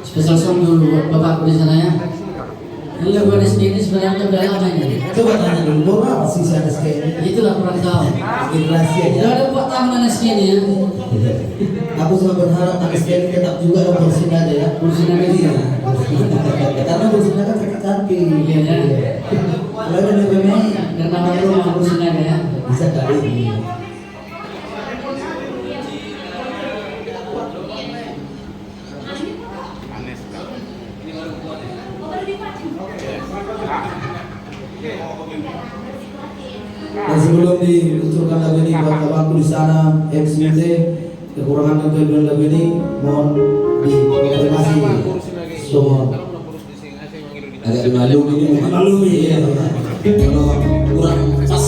Special song dulu buat bapakku di sana ya. Yang lagu NSK ini sebenarnya udah lama ini. Coba tanya dulu, apa sih si NSK ini? Itulah kurang tahu. Generasi aja. Udah ada 4 tahun NSK ini ya. Aku selalu berharap NSK ini tetap juga ada kursi nada ya. Kursi nada dia. Karena kursi nada kan sakit hati. Iya ya. Kalau ada memang Dan nama rumah kursi nada ya. bisa kali. Dan sebelum diluncurkan lagu ini buat abangku di sana MCT kekurangan dan kelebihan lagu ini mohon dikonfirmasi semua. Agak malu ini. Malu ya. Kalau kurang pas